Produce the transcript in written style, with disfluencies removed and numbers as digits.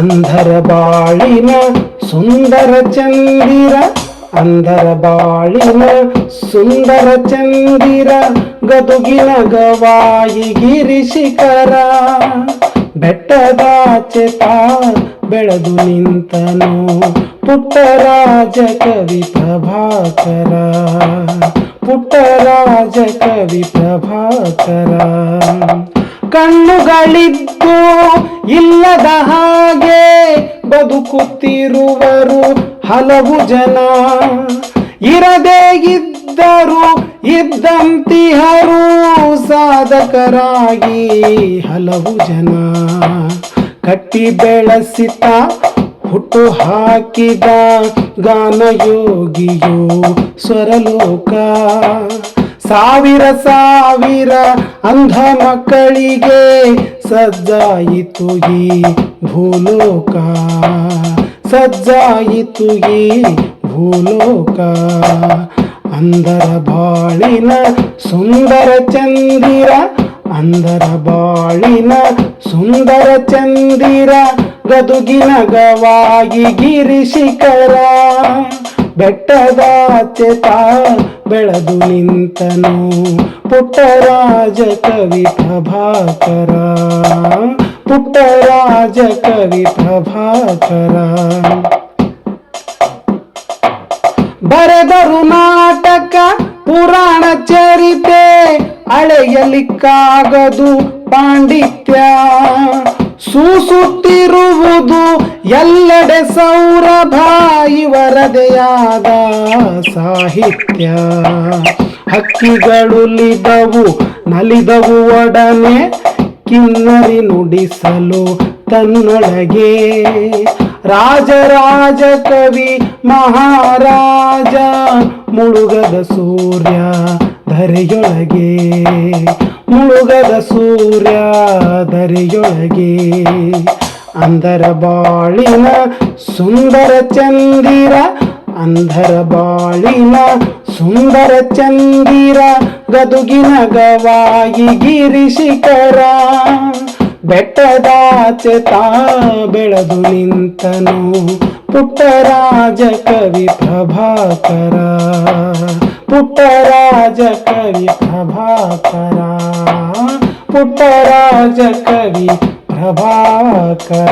ಅಂಧರ ಬಾಳಿನ ಸುಂದರ ಚಂದಿರ, ಅಂಧರ ಬಾಳಿನ ಸುಂದರ ಚಂದಿರ, ಗದುಗಿನ ಗವಾಯಿ ಗಿರಿ ಶಿಖರ. ಬೆಟ್ಟದಾಚೆ ತಾ ಬೆಳೆದು ನಿಂತನು ಪುಟ್ಟರಾಜ ಕವಿ ಪ್ರಭಾಕರ, ಪುಟ್ಟರಾಜ ಕವಿ ಪ್ರಭಾಕರ. ಕಣ್ಣುಗಳಿದ್ದು ಇಲ್ಲದ ಹಾಗೆ ಬದುಕುತ್ತಿರುವರು ಹಲವು ಜನ, ಇರದೇ ಇದ್ದರು ಇದ್ದಂತಿಹರು ಸಾಧಕರಾಗಿ ಹಲವು ಜನ. ಕಟ್ಟಿ ಬೆಳೆಸಿತ ಹುಟ್ಟು ಹಾಕಿದ ಗಾನಯೋಗಿಯು ಸ್ವರಲೋಕ. ಸಾವಿರ ಸಾವಿರ ಅಂಧ ಮಕ್ಕಳಿಗೆ ಸಜ್ಜಾಯಿತು ಈ ಭೂಲೋಕ, ಸಜ್ಜಾಯಿತು ಈ ಭೂಲೋಕ. ಅಂಧರ ಬಾಳಿನ ಸುಂದರ ಚಂದಿರ, ಅಂಧರ ಬಾಳಿನ ಸುಂದರ ಚಂದಿರ, ಗದುಗಿನ ಗವಾಯಿ ಗಿರಿ ಶಿಖರ. ಬೆಟ್ಟದಾಚೆ ತಾ ಬೆಳೆದು ನಿಂತನು ಪುಟ್ಟರಾಜ ಕವಿ ಪ್ರಭಾಕರ, ಪುಟ್ಟರಾಜ ಕವಿ ಪ್ರಭಾಕರ. ಬರೆದರು ನಾಟಕ ಪುರಾಣ ಚರಿತೆ, ಅಳೆಯಲಿಕ್ಕಾಗದು ಪಾಂಡಿತ್ಯ. ಸೂಸುತ್ತಿರುವುದು ಎಲ್ಲೆಡೆ ಸೌರಭ ಇವರದೆಯಾದ ಸಾಹಿತ್ಯ. ಹಕ್ಕಿಗಳುಲಿದವು ನಲಿದವು ಒಡನೆ, ಕಿನ್ನರಿ ನುಡಿಸಲು ತನ್ನೊಳಗೆ. ರಾಜರಾಜ ಕವಿ ಮಹಾರಾಜ ಮುಳುಗದ ಸೂರ್ಯ ಧರೆಯೊಳಗೆ, ಮುಳುಗದ ಸೂರ್ಯ ಧರೆಯೊಳಗೆ. ಅಂಧರ ಬಾಳಿನ ಸುಂದರ ಚಂದಿರ, ಅಂಧರ ಬಾಳಿನ ಸುಂದರ ಚಂದಿರ, ಗದುಗಿನ ಗವಾಯಿ ಗಿರಿ ಶಿಖರ. ಬೆಟ್ಟದಾಚೆ ತಾ ಬೆಳೆದು ನಿಂತನು ಪುಟ್ಟರಾಜ ಕವಿ ಪ್ರಭಾಕರ, ಪುಟ್ಟರಾಜ ಕವಿ ಪ್ರಭಾಕರ, ಪುಟ್ಟರಾಜ ಕವಿ ಪ್ರಭಾಕರ.